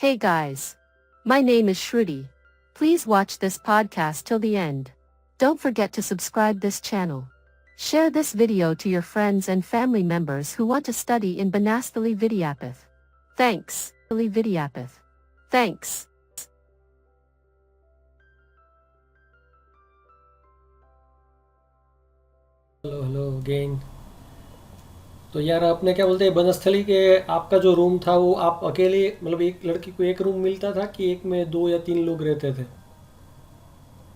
Hey guys. My name is Shruti. Please watch this podcast till the end. Don't forget to subscribe this channel. Share this video to your friends and family members who want to study in Banasthali Vidyapath. Thanks. Vidyapath. Thanks. Hello again. तो यार आपने क्या बोलते हैं बनस्थली के आपका जो room था वो आप अकेले मतलब एक लड़की को एक रूम मिलता था कि एक में दो या तीन लोग रहते थे?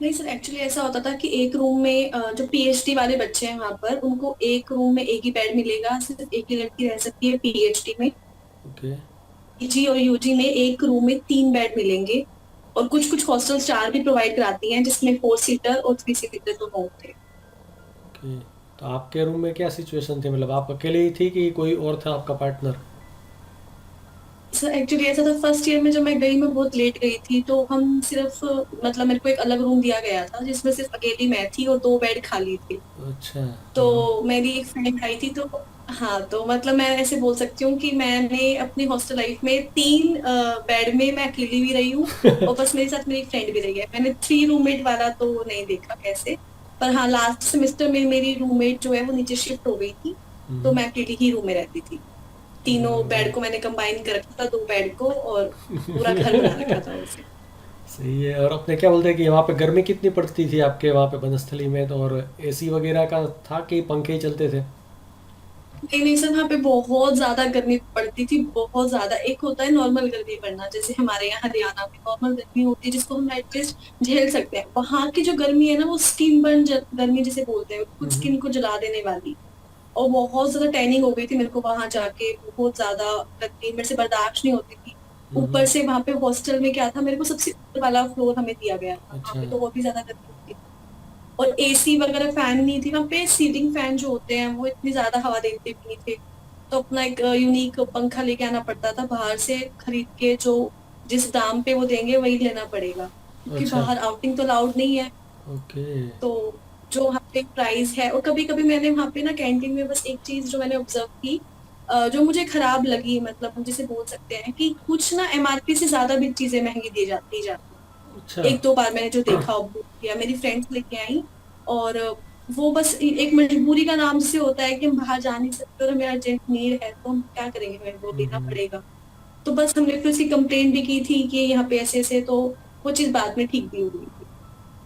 नहीं सर, एक्चुअली ऐसा होता था कि एक रूम में जो पीएचडी वाले बच्चे हैं वहां पर उनको एक रूम में एक ही बेड मिलेगा। सिर्फ एक ही लड़की रह सकती है पीएचडी में। ओके। पीजी और यूजी में एक रूम में 3 बेड मिलेंगे। और कुछ कुछ हॉस्टल्स 4 भी प्रोवाइड कराती हैं, जिसमें 4 सीटर और 3 सीटर तो होते हैं। ओके। तो आपके रूम में क्या सिचुएशन थी, मतलब आप अकेले ही थी कि कोई और था आपका पार्टनर? सर एक्चुअली ऐसा था, फर्स्ट ईयर में जब मैं गई, मैं बहुत लेट गई थी, तो हम सिर्फ मतलब मेरे को एक अलग रूम दिया गया था जिसमें सिर्फ अकेली मैं थी और 2 बेड खाली थे। अच्छा। हाँ। तो मेरी एक फ्रेंड आई थी, तो हाँ, तो मतलब मैं ऐसे बोल सकती हूँ कि मैंने अपनी हॉस्टल लाइफ में 3 बेड में मैं अकेली भी रही हूँ। और बस मेरे साथ मेरी फ्रेंड भी रही है। मैंने 3 रूममेट वाला तो नहीं देखा कैसे। पर हाँ, लास्ट सेमेस्टर में मेरी रूममेट जो है वो नीचे शिफ्ट हो गई थी। तो हम्म। मैं अकेली ही रूम में रहती थी। तीनों बेड को मैंने कंबाइन कर रखा था, 2 बेड को, और पूरा घर बना रखा था उसे। सही है। और अपने क्या बोलते हैं कि वहाँ पे गर्मी कितनी पड़ती थी आपके वहाँ पे बनस्थली में, तो और एसी वगैरह का था कि पंखे ही चलते थे? नहीं नहीं सर, वहाँ पे बहुत ज्यादा गर्मी पड़ती थी, बहुत ज्यादा। एक होता है नॉर्मल गर्मी पड़ना, जैसे हमारे यहाँ हरियाणा में नॉर्मल गर्मी होती है जिसको हम एटलीस्ट झेल सकते हैं। वहां की जो गर्मी है ना, वो स्किन बर्न गर्मी जिसे बोलते हैं, कुछ हम्म। स्किन को जला देने वाली। और बहुत ज्यादा टैनिंग हो गई थी मेरे को वहां जाके। बहुत ज्यादा गर्मी मेरे से बर्दाश्त नहीं होती थी। ऊपर हम्म। से वहां पे हॉस्टल में क्या था, मेरे को सबसे ऊपर वाला फ्लोर हमें दिया गया था, वहां अच्छा। पे तो और भी ज्यादा गर्मी होती थी। और एसी वगैरह फैन नहीं थी वहां पे। सीलिंग फैन जो होते हैं वो इतनी ज्यादा हवा देते भी नहीं थे। तो अपना एक यूनिक पंखा लेके आना पड़ता था बाहर से खरीद के, जो जिस दाम पे वो देंगे वही लेना पड़ेगा, क्योंकि अच्छा। बाहर आउटिंग तो अलाउड नहीं है। ओके। तो जो वहाँ पे प्राइस है, और कभी कभी मैंने वहाँ पे ना कैंटीन में बस एक चीज जो मैंने ऑब्जर्व की, जो मुझे खराब लगी, मतलब हम जिसे बोल सकते हैं कि कुछ ना एमआरपी से ज्यादा भी चीजें महंगी दी जाती। अच्छा। 1-2 बार मैंने जो देखा, ऑब्जर्व किया, मेरी फ्रेंड्स लेके आई। और वो बस एक मजबूरी का नाम से होता है कि हम बाहर जा नहीं सकते और हमें अर्जेंट नीड है, तो हम क्या करेंगे, हमें वो लेना हम्म। पड़ेगा। तो बस हमने फिर उसकी कंप्लेंट भी की थी कि यहाँ पे ऐसे ऐसे, तो वो चीज बाद में ठीक भी हो गई थी।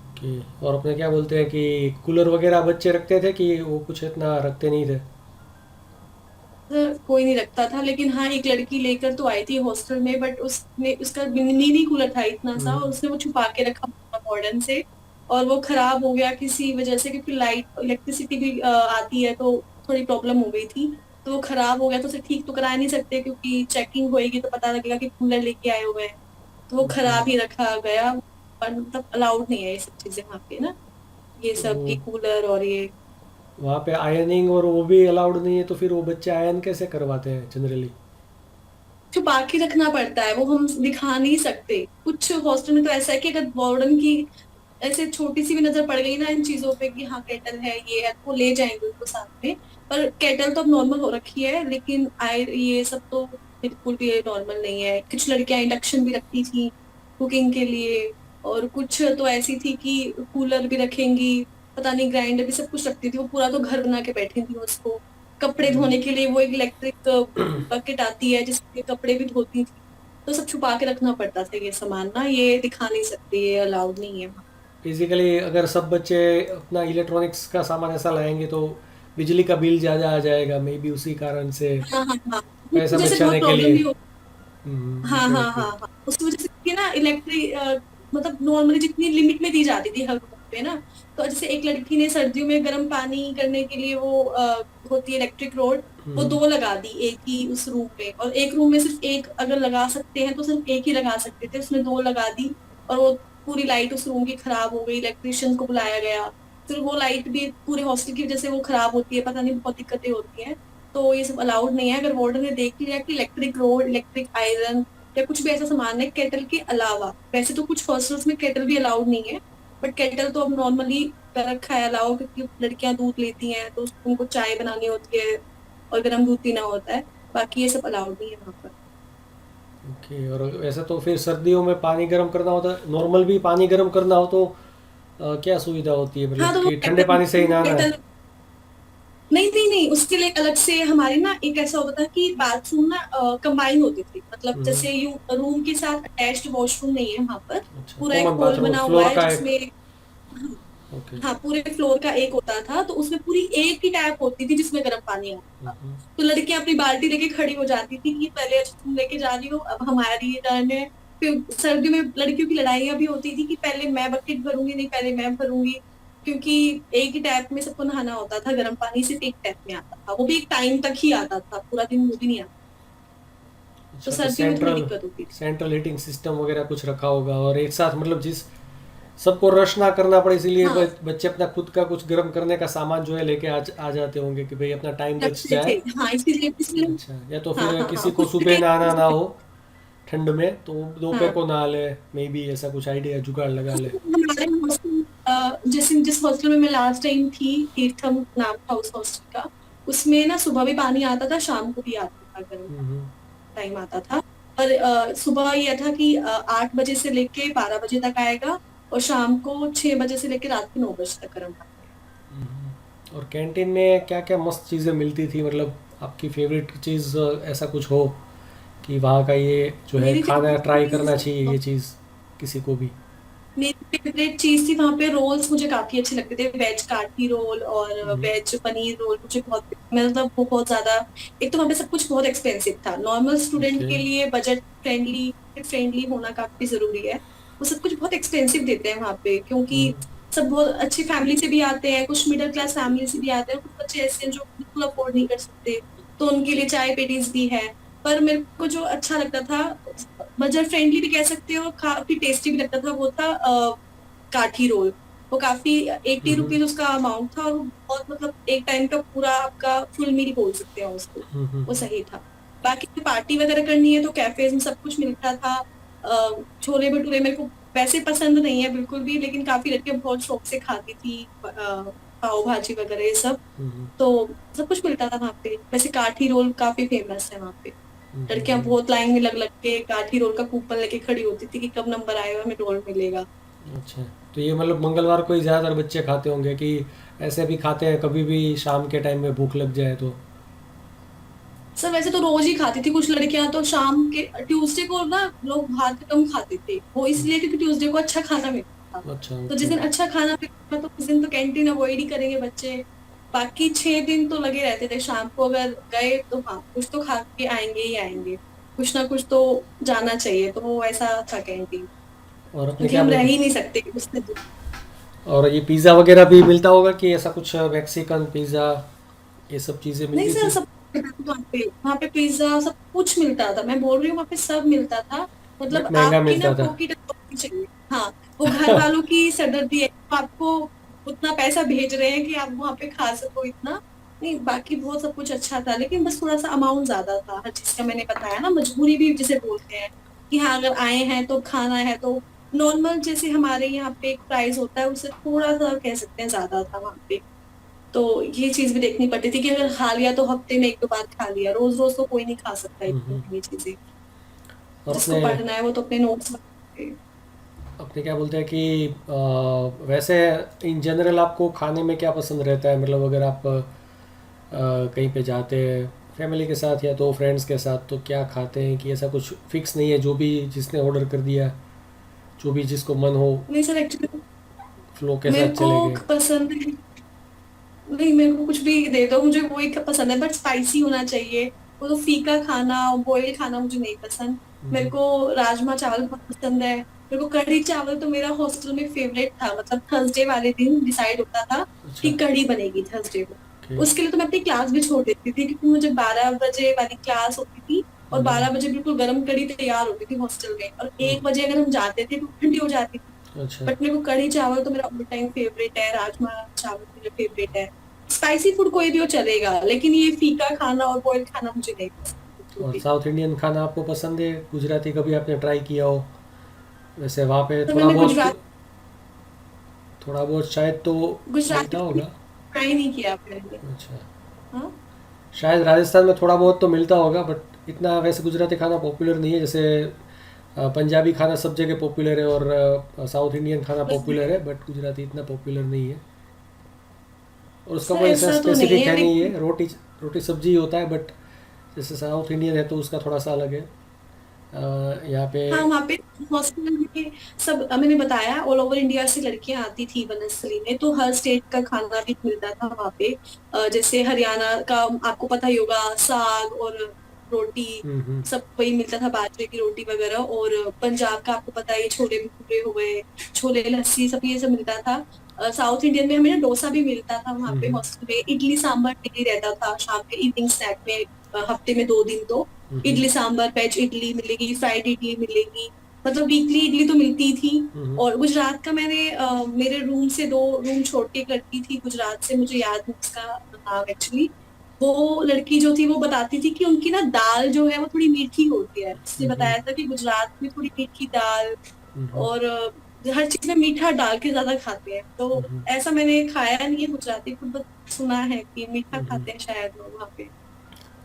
ओके। और अपने क्या बोलते हैं कि कूलर वगैरह बच्चे रखते थे कि वो कुछ इतना रखते नहीं थे? कोई नहीं रखता था, लेकिन हाँ, एक लड़की लेकर तो आई थी हॉस्टल में, बट उसने उसका मिनी कूलर था इतना सा, हम्म। और उसने वो छुपा के रखा वार्डन से। और वो खराब हो गया किसी वजह से, क्योंकि लाइट इलेक्ट्रिसिटी भी आती है, तो थोड़ी प्रॉब्लम हो गई थी। तो वो खराब हो गया, तो उसे ठीक तो करा नहीं सकते, क्योंकि चेकिंग होएगी तो पता लगेगा कि कूलर लेके आए हुए हैं। तो वो ओके। खराब ही रखा गया। पर मतलब अलाउड नहीं है ये सब चीजें वहाँ पे ना, ये तो सब की कूलर और ये। वहाँ पे आयनिंग और वो भी अलाउड नहीं है, तो फिर वो बच्चे आयन कैसे करवाते हैं जनरली? छुपा के रखना पड़ता है, वो हम दिखा नहीं सकते। कुछ हॉस्टल में तो ऐसा है कि अगर वार्डन की ऐसे छोटी सी भी नजर पड़ गई ना इन चीजों पे कि हाँ केटल है ये है, तो वो ले जाएंगे उसको साथ में। पर केटल तो अब नॉर्मल हो रखी है, लेकिन आए ये सब तो बिल्कुल भी नॉर्मल नहीं है। कुछ लड़कियां इंडक्शन भी रखती थी कुकिंग के लिए। और कुछ तो ऐसी थी कि कूलर भी रखेंगी, पता नहीं ग्राइंडर भी, सब कुछ रखती थी। वो पूरा तो घर बना के बैठी थी उसको। कपड़े धोने के लिए वो एक इलेक्ट्रिक बकेट आती है जिसके कपड़े भी धोती थी। तो सब छुपा के रखना पड़ता था ये सामान ना, ये दिखा नहीं सकते, ये अलाउड नहीं है। बेसिकली अगर सब बच्चे अपना इलेक्ट्रॉनिक्स का सामान ऐसा लाएंगे तो बिजली का बिल ज़्यादा आ जाएगा, मे बी उसी कारण से हाँ हाँ हाँ, पैसा उसकी वजह से बहुत बचाने के प्रॉब्लम लिए। भी हो। हाँ ओके हाँ ओके। हाँ हाँ, उसकी वजह से कि ना इलेक्ट्रिक मतलब नॉर्मली जितनी लिमिट में दी जाती थी हर रूम पे ना। तो जैसे एक लड़की ने सर्दियों में गर्म पानी करने के लिए वो होती है इलेक्ट्रिक रोड, वो 2 लगा दी एक ही उस रूम में। और एक रूम में सिर्फ एक अगर लगा सकते हैं तो सिर्फ एक ही लगा सकते थे, उसने 2 लगा दी। और वो पूरी लाइट उस रूम की खराब हो गई, इलेक्ट्रिशियन को बुलाया गया। फिर वो लाइट भी पूरे हॉस्टल की वजह से वो खराब होती है, पता नहीं बहुत दिक्कतें होती हैं। तो ये सब अलाउड नहीं है। अगर वार्डन ने देख लिया कि इलेक्ट्रिक रोड, इलेक्ट्रिक आयरन या कुछ भी ऐसा सामान है केटल के अलावा, वैसे तो कुछ हॉस्टल्स में केटल भी अलाउड नहीं है, बट केटल तो अब नॉर्मली कर रखा है अलाउ, क्योंकि लड़कियां दूध लेती हैं तो उनको चाय बनानी होती है और गर्म दूध पीना होता है। बाकी ये सब अलाउड नहीं है वहां पर। ओके। और वैसे तो फिर सर्दियों में पानी गर्म करना होता है, नॉर्मल भी पानी गर्म करना हो तो क्या सुविधा होती है, हाँ मतलब तो वो कि ठंडे पानी से ही नहाना है? केटल, नहीं नहीं नहीं, उसके लिए अलग से हमारी ना एक ऐसा होता था कि बाथरूम ना कंबाइन होते थे, मतलब हम्म। जैसे यू रूम के साथ अटैच्ड वॉशरूम नहीं है वहां पर। अच्छा, पूरा एक कॉमन हॉल बाथरूम बना हुआ फ्लोर है का एक। जिसमें, ओके। हाँ पूरे फ्लोर का एक होता था, तो उसमें पूरी एक ही टैप होती थी जिसमें गर्म पानी आता था। हम्म। तो लड़कियां अपनी बाल्टी लेके खड़ी हो जाती थी कि पहले अच्छा तुम लेके जा रही हो, अब हमारी टर्न है। फिर सर्दियों में लड़कियों की लड़ाइयां भी होती थी कि पहले मैं बकेट भरूंगी, नहीं पहले मैं भरूंगी, क्योंकि एक ही टैप में सबको नहाना होता था, गर्म पानी सिर्फ एक टैप में आता था, वो भी एक टाइम तक ही आता था, पूरा दिन वो भी नहीं आता। तो अच्छा, तो सर्दियों में थोड़ी सेंट्रल दिक्कत होती थी। सेंट्रल हीटिंग सिस्टम वगैरह कुछ रखा होगा, और एक साथ मतलब जिस सबको रश ना करना पड़े, इसीलिए हाँ बच्चे अपना खुद का कुछ गर्म करने का सामान जो है लेके आ जाते होंगे कि भाई अपना टाइम बच रखते थे, जाए। हाँ इसीलिए इसलिए। अच्छा, या तो हाँ फिर हाँ हाँ किसी को कुछ सुबह नहाना ना भी। हो ठंड में, तो दोपहर हाँ को नहा ले, मे बी ऐसा कुछ आइडिया जुगाड़ लगा ले। हमारे हॉस्टल, जैसे जिस हॉस्टल में मैं लास्ट टाइम थी, तीर्थम नाम था उस हॉस्टल का, उसमें ना सुबह भी पानी आता था, शाम को भी आता था, गर्म हम्म। टाइम आता था। और सुबह यह था कि 8 बजे से लेके 12 बजे तक आएगा, और शाम को 6 बजे से लेके रात के 9 बजे तक गर्म पानी। और कैंटीन में क्या क्या मस्त चीज़ें मिलती थी, मतलब आपकी फेवरेट चीज़ ऐसा कुछ हो कि वहाँ का ये जो है मेरी खाना ट्राई करना चाहिए फेवरेट ये चीज़ किसी को भी? मेरी फेवरेट चीज थी वहां पे रोल्स, मुझे काफी अच्छे लगते थे, वेज काठी रोल और हम्म। वेज पनीर रोल मुझे बहुत, मतलब बहुत ज्यादा। एक तो वहां पे सब कुछ बहुत एक्सपेंसिव था, नॉर्मल स्टूडेंट ओके। के लिए बजट फ्रेंडली फ्रेंडली होना काफी जरूरी है। वो सब कुछ बहुत एक्सपेंसिव देते हैं वहां पे, क्योंकि हम्म। सब बहुत अच्छी फैमिली से भी आते हैं, कुछ मिडिल क्लास फैमिली से भी आते हैं, कुछ बच्चे ऐसे हैं जो बिल्कुल अफोर्ड नहीं कर सकते, तो उनके लिए चाय पेटीज भी है। पर मेरे को जो अच्छा लगता था, बजट फ्रेंडली भी कह सकते हो, काफी टेस्टी भी लगता था, वो था काठी रोल। वो काफी 80 रुपीज उसका अमाउंट था, और वो बहुत, मतलब एक टाइम का पूरा आपका फुल मील बोल सकते हैं उसको। वो सही था। बाकी जो पार्टी वगैरह करनी है तो कैफेज में सब कुछ मिलता था। छोले भटूरे मेरे को वैसे पसंद नहीं है बिल्कुल भी, लेकिन काफी लड़कियां बहुत शौक से खाती थी, पाव भाजी वगैरह ये सब। हम्म। तो सब कुछ मिलता था वहां पे। वैसे काठी रोल काफी फेमस है वहां पे। लड़कियां बहुत लाइन में लग लग के काठी रोल का कूपन लेके खड़ी होती थी कि कब नंबर आएगा हमें रोल मिलेगा। अच्छा, तो ये मतलब मंगलवार को ही ज़्यादातर बच्चे खाते होंगे कि ऐसे भी खाते हैं कभी भी शाम के टाइम में भूख लग जाए तो? सर वैसे तो रोज ही खाती थी, कुछ लड़कियां तो शाम के ट्यूसडे को ना लोग भात कम खाते थे, वो इसलिए क्योंकि ट्यूसडे को अच्छा खाना मिलता था। अच्छा, तो जिस ओके। दिन अच्छा खाना मिलता था तो उस दिन तो कैंटीन अवॉइड ही करेंगे बच्चे। बाकी 6 दिन तो लगे रहते थे, शाम को अगर गए तो हाँ कुछ तो खा के आएंगे ही आएंगे, कुछ ना कुछ तो जाना चाहिए, तो वो ऐसा था कैंटीन, और अपने क्योंकि क्या हम रह बोल ही नहीं सकते उससे। और ये पिज़्ज़ा वगैरह भी मिलता होगा कि ऐसा कुछ, मैक्सिकन पिज़्ज़ा ये सब चीज़ें नहीं मिलती सर, थी? सब वहाँ पे पिज्जा सब कुछ मिलता था, मैं बोल रही हूँ वहाँ पे सब मिलता था। मतलब बट महंगा आपकी ना मिलता था। पॉकेट चाहिए, हाँ वो घर वालों की सरदर्दी है, वो आपको उतना पैसा भेज रहे हैं कि आप वहाँ पे खा सको इतना। नहीं बाकी बहुत सब कुछ अच्छा था, लेकिन बस थोड़ा सा अमाउंट ज्यादा था हर चीज का, मैंने बताया ना, मजबूरी भी जिसे बोलते हैं कि हाँ अगर आए हैं तो खाना है तो। नॉर्मल जैसे हमारे यहाँ पे एक प्राइस होता है, उससे थोड़ा सा कह सकते हैं ज्यादा था वहाँ पे। तो ये चीज भी देखनी पड़ती थी कि अगर खा लिया तो हफ्ते में एक दो बार खा लिया, रोज रोज तो कोई नहीं खा सकता इतनी महंगी चीजें। और जिसको अपने पढ़ना है वो तो अपने नोट्स अपने क्या बोलते हैं कि वैसे इन जनरल आपको खाने में क्या पसंद रहता है, मतलब अगर आप कहीं पे जाते हैं फैमिली के साथ या तो फ्रेंड्स के साथ, तो क्या खाते हैं कि ऐसा कुछ फिक्स नहीं है, जो भी जिसने ऑर्डर कर दिया, जो भी जिसको मन हो नहीं सर, एक्चुअली फ्लो के मेरे साथ को चले गए? पसंद है, नहीं मेरे को कुछ भी दे दो, मुझे वो ही पसंद है, बट स्पाइसी होना चाहिए। वो तो फीका खाना और बॉइल्ड खाना मुझे नहीं पसंद। मेरे को राजमा चावल बहुत पसंद है, मेरे को कढ़ी चावल तो मेरा हॉस्टल में फेवरेट था, मतलब थर्सडे वाले दिन डिसाइड होता था अच्छा, कि कढ़ी बनेगी थर्सडे को। ओके। उसके लिए तो मैं अपनी क्लास भी छोड़ देती थी, क्योंकि मुझे 12 बजे वाली क्लास होती थी, और 12 बजे बिल्कुल गर्म कढ़ी तैयार होती थी हॉस्टल में, और 1 बजे अगर हम जाते थे तो ठंडी हो जाती थी। अच्छा। बट मेरे को कढ़ी चावल तो मेरा ऑल टाइम फेवरेट है, राजमा चावल मेरा फेवरेट है। स्पाइसी फूड कोई भी हो चलेगा, लेकिन ये फीका खाना और बॉइल्ड खाना मुझे नहीं पसंद बिल्कुल और भी। साउथ इंडियन खाना आपको पसंद है, गुजराती कभी आपने ट्राई किया हो? वैसे वहाँ पे तो मैंने गुजरात थोड़ा बहुत शायद तो गुजराती मिलता होगा। ट्राई नहीं किया मैंने। अच्छा, हाँ शायद राजस्थान में थोड़ा बहुत तो मिलता होगा, बट इतना वैसे गुजराती खाना पॉपुलर नहीं है, जैसे पंजाबी खाना सब जगह पॉपुलर है और साउथ इंडियन खाना बस पॉपुलर है, बट गुजराती इतना पॉपुलर नहीं है। और उसका सर कोई ऐसा ऐसा तो नहीं स्पेसिफिक है है नहीं लेकिन है, रोटी रोटी सब्जी ही होता है, बट जैसे साउथ इंडियन है तो उसका थोड़ा सा अलग है। यहाँ पे। हाँ वहाँ पे हॉस्टल में सब मैंने बताया ऑल ओवर इंडिया से लड़कियां आती थी वनस्थली में, तो हर स्टेट का खाना भी मिलता था वहाँ पे। जैसे हरियाणा का आपको पता ही होगा, साग और रोटी हम्म। सब वही मिलता था, बाजरे की रोटी वगैरह। और पंजाब का आपको पता है, छोले भटूरे हुए, छोले लस्सी, सब ये सब मिलता था। साउथ इंडियन में हमें ना डोसा भी मिलता था वहाँ पे हम्म। हॉस्टल में। इडली सांभर डेली रहता था शाम के इवनिंग स्नैक में। हफ्ते में 2 दिन तो हम्म। इडली सांभर, वेज इडली मिलेगी, फ्राइड इडली मिलेगी, मतलब वीकली इडली तो मिलती थी। हम्म। और गुजरात का मैंने मेरे रूम से 2 रूम छोड़ के एक लड़की थी गुजरात से, मुझे याद नहीं उसका नाम एक्चुअली। वो लड़की जो थी वो बताती थी कि उनकी ना दाल जो है वो थोड़ी मीठी होती है। उसने हम्म। बताया था कि गुजरात में थोड़ी मीठी दाल हम्म। और हर चीज में मीठा डाल के ज्यादा खाते हैं। तो हम्म। ऐसा मैंने खाया नहीं है गुजराती फूड, बस सुना है कि मीठा हम्म। खाते हैं शायद लोग वहाँ पे।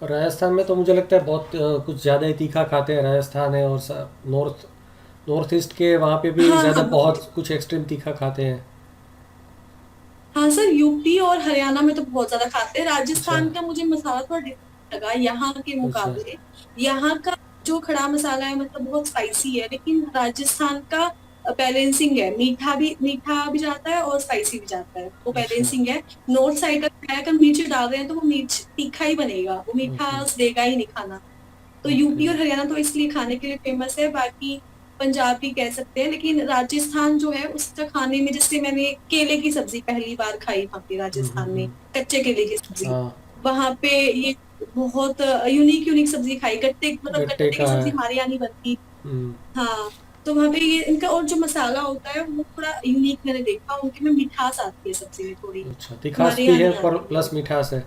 और राजस्थान में तो मुझे लगता है बहुत कुछ ज़्यादा ही तीखा खाते हैं, राजस्थान है और नॉर्थ नॉर्थ ईस्ट के वहाँ पे भी हाँ ज़्यादा हाँ बहुत कुछ एक्सट्रीम तीखा खाते हैं। हाँ सर, यूपी और हरियाणा में तो बहुत ज्यादा खाते हैं। अच्छा। राजस्थान का मुझे मसाला थोड़ा डिफरेंट लगा यहाँ के अच्छा। मुकाबले। यहाँ का जो खड़ा मसाला है मतलब बहुत स्पाइसी है, लेकिन राजस्थान का बैलेंसिंग है, मीठा भी जाता है और स्पाइसी भी जाता है, वो अच्छा। बैलेंसिंग है। नॉर्थ साइड का अगर मिर्च डाल रहे हैं तो वो मिर्च तीखा ही बनेगा, वो मीठा ओके। देगा ही नहीं खाना। तो ओके। यूपी और हरियाणा तो इसलिए खाने के लिए फेमस है, बाकी पंजाब भी कह सकते हैं। लेकिन राजस्थान जो है उसका खाने में, जैसे मैंने केले की सब्जी पहली बार खाई वहां पे राजस्थान में, कच्चे केले की सब्जी, हाँ। वहां पे ये बहुत यूनिक यूनिक सब्जी खाई। गट्टे मतलब गट्टे गट्टे की का सब्जी है। हमारे यहाँ नहीं बनती। हम्म। हाँ, तो वहां पे ये इनका और जो मसाला होता है वो थोड़ा यूनिक मैंने देखा, उनके में मिठास आती है सब्जी में थोड़ी, अच्छा, तिखास हमारे भी यहाँ है नहीं पर आती प्लस इतनी। मिठास है।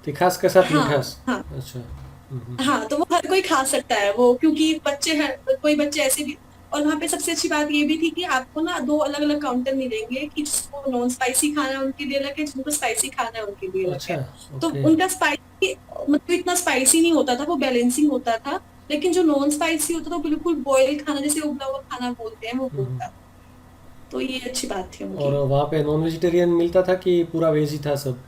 तिखास के साथ हाँ मिठास। हाँ अच्छा। हम्म। हाँ, तो वो हर कोई खा सकता है वो, क्योंकि बच्चे हर कोई बच्चे ऐसे भी। और वहां पे सबसे अच्छी बात ये भी थी कि आपको ना 2 अलग अलग काउंटर मिलेंगे, कि जिसको नॉन स्पाइसी खाना है उनके लिए अलग है, जिनको स्पाइसी खाना है उनके लिए अलग अच्छा। है। तो ओके। उनका स्पाइसी मतलब इतना स्पाइसी नहीं होता था, वो बैलेंसिंग होता था। लेकिन जो नॉन स्पाइसी होता था वो बिल्कुल बॉयल खाना, जैसे उबला हुआ खाना बोलते हैं, वो हम्म। होता था। तो ये अच्छी बात थी और उनकी। वहाँ पे नॉन वेजिटेरियन मिलता था कि पूरा वेज ही था सब?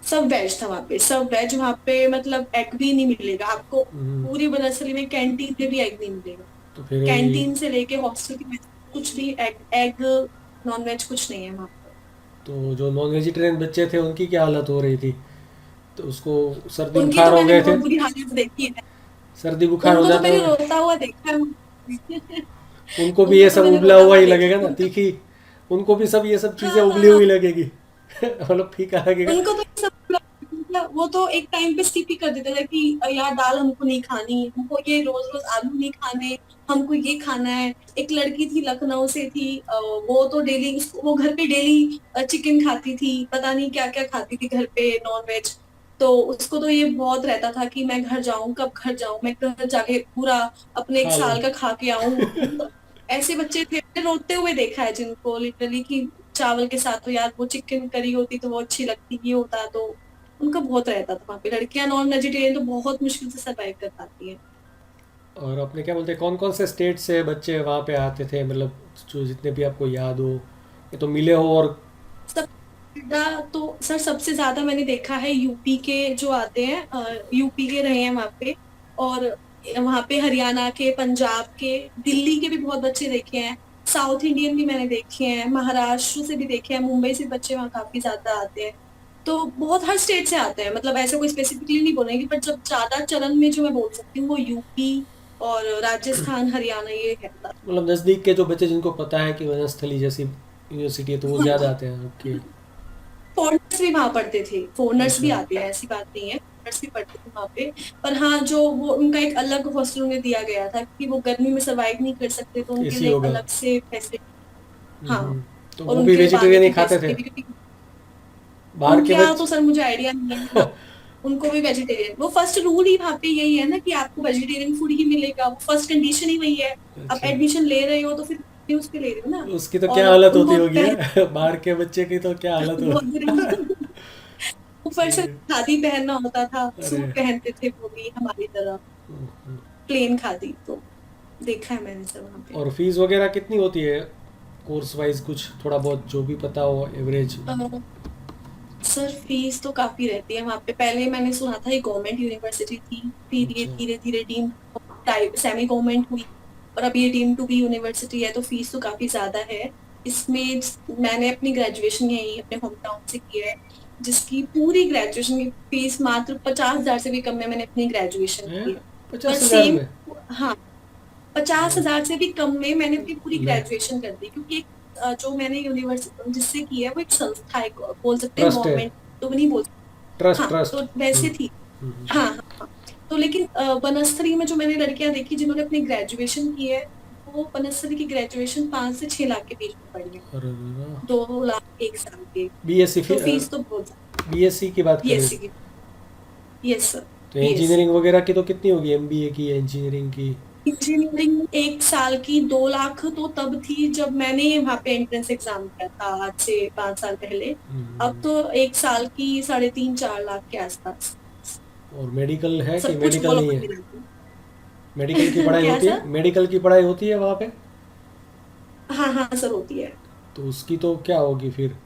सब वेज था वहां पे, सब वेज वहां पे, मतलब एग भी नहीं मिलेगा आपको। हम्म। पूरी बनरसली में कैंटीन में भी एग नहीं मिलेगा। तो फिर वही। कैंटीन से लेके हॉस्टल की मेस, कुछ भी एग एग नॉन वेज कुछ नहीं है वहां पे। तो जो नॉन वेजिटेरियन बच्चे थे उनकी क्या हालत हो रही थी? तो उसको सर्दी उनकी बुखार तो हो मैंने गए थे? बहुत बुरी हालत देखी है। सर्दी बुखार हो उनको तो जाते मैंने होंगे। रोता हुआ देखा है। उनको भी उनको ये तो सब मैंने उबला रोता हुआ हुआ ही देखा लगेगा है। ना, उनका तीखी। उनको भी सब ये सब चीज़ें हाँ उबली हाँ हुई हाँ, लगेगी। मतलब फीका लगेगा। उनको तो ये सब वो तो एक टाइम पे स्किप ही कर देते थे कि यार दाल हमको नहीं खानी, हमको ये रोज रोज आलू नहीं खाने, हमको ये खाना है। एक लड़की थी लखनऊ से थी, वो तो डेली, वो घर पे डेली चिकन खाती थी, पता नहीं क्या क्या खाती थी घर पे नॉन वेज। तो उसको तो ये बहुत रहता था कि मैं घर जाऊं, कब घर जाऊं, मैं घर जाके पूरा अपने एक खा लो। साल का खा के आऊं। तो ऐसे बच्चे थे, मैंने रोते हुए देखा है जिनको लिटरली कि चावल के साथ तो यार वो चिकन करी होती तो वो अच्छी लगती, ये होता तो। उनका बहुत रहता था वहां पे। लड़कियां नॉन वेजिटेरियन तो बहुत मुश्किल से सर्वाइव कर पाती हैं। और अपने क्या बोलते हैं, कौन कौन से स्टेट से बच्चे वहाँ पे आते थे, मतलब जो जितने भी आपको याद हो, ये तो मिले हो और। सब ज्यादा तो सर, सबसे ज्यादा मैंने देखा है यूपी के जो आते हैं, यूपी के रहे हैं वहां पे। और वहां पे हरियाणा के, पंजाब के, दिल्ली के भी बहुत बच्चे देखे हैं। साउथ इंडियन भी मैंने देखे हैं, महाराष्ट्र से भी देखे हैं, मुंबई से बच्चे वहाँ काफी ज्यादा आते हैं। तो बहुत हर स्टेट से आते हैं, मतलब ऐसे कोई स्पेसिफिकली नहीं बोलेंगे, पर जब ज्यादा चलन में जो मैं बोल सकती हूँ वो यूपी और राजस्थान हरियाणा ये है। मतलब नज़दीक के जो बच्चे जिनको पता है कि वनस्थली जैसी यूनिवर्सिटी है तो वो ज़्यादा आते हैं। ओके। फॉरेनर्स भी वहां पढ़ते थे, फॉरेनर्स भी अच्छा। आते हैं, ऐसी बात नहीं है, फॉरेनर्स भी पढ़ते थे वहां पे। पर हाँ, जो वो उनका एक अलग हॉस्टल उन्हें दिया गया था कि वो गर्मी में सर्वाइव नहीं कर सकते, तो उनके एसी लिए एक होगा। अलग से फैसिलिटी। हाँ, तो और वो भी उनके लिए पानी वेजिटेरियन ही की खाते थे? फैसिलिटी भी, क्योंकि बाहर के उनके यहाँ तो बच्चे। सर मुझे आइडिया नहीं है, मतलब उनको भी वेजिटेरियन, वो फर्स्ट रूल ही वहां पे यही है ना कि आपको वेजिटेरियन फूड ही मिलेगा, वो फर्स्ट कंडीशन ही वही है। अब अच्छा। एडमिशन ले रहे हो तो फिर उसके ले रहे हो ना। उसकी तो और क्या हालत होती उनको होगी पहले है? बाहर के बच्चे की तो क्या हालत हो। बहुत बुरी ऊपर सही से है। खादी पहनना होता था, अरे। सूट पहनते थे वो भी हमारी तरह, हम्म। प्लेन खादी। तो देखा है मैंने सब वहाँ पे। और फीस वगैरह कितनी होती है कोर्स वाइज, कुछ थोड़ा बहुत जो भी पता हो एवरेज? सर फीस तो काफी रहती है वहाँ पे। पहले मैंने सुना था ये गवर्नमेंट यूनिवर्सिटी थी, फिर ये अच्छा। धीरे धीरे डीम सेमी गवर्नमेंट हुई, और अब ये डीम टू बी यूनिवर्सिटी है, तो फीस तो काफी ज्यादा है इसमें। मैंने अपनी ग्रेजुएशन यही अपने होम टाउन से की है, जिसकी पूरी ग्रेजुएशन की फीस मात्र 50,000 से भी कम में मैंने अपनी ग्रेजुएशन हैं? की है। पर 50,000 सेम, में? हाँ, 50,000 से भी कम में मैंने अपनी पूरी ले। ग्रेजुएशन कर दी, क्योंकि जो मैंने यूनिवर्सिटी जिससे की है वो एक संस्था है, बोल सकते हैं ट्रस्ट है। गवर्नमेंट तो नहीं बोल सकते। ट्रस्ट हाँ ट्रस्ट। तो वैसे हम्म। थी। हम्म। हाँ हाँ हाँ। तो लेकिन बनस्थली में जो मैंने लड़कियां देखी जिन्होंने अपनी ग्रेजुएशन की है, वो बनस्थली की ग्रेजुएशन 5 से 6 लाख के बीच में पड़ी है, अरे। 2 लाख एक साल के। बीएससी तो फीस तो बहुत ज्यादा। बीएससी की बात करें बीएससी की। Yes sir. तो बीएससी इंजीनियरिंग वगैरह की तो कितनी होगी, एमबीए की या इंजीनियरिंग की? इंजीनियरिंग एक साल की 2 लाख तो तब थी जब मैंने वहां पे एंट्रेंस एग्जाम किया था, आज से 5 साल पहले। अब हम्म। तो एक साल की 3.5 4 लाख के आसपास, और मेडिकल है कि सब कुछ मेडिकल ऑल नहीं ओवर है? मिला मेडिकल की पढ़ाई क्या होती सर? है, मेडिकल की पढ़ाई होती है वहाँ पे? हाँ हाँ सर, होती है। तो उसकी तो क्या होगी फिर,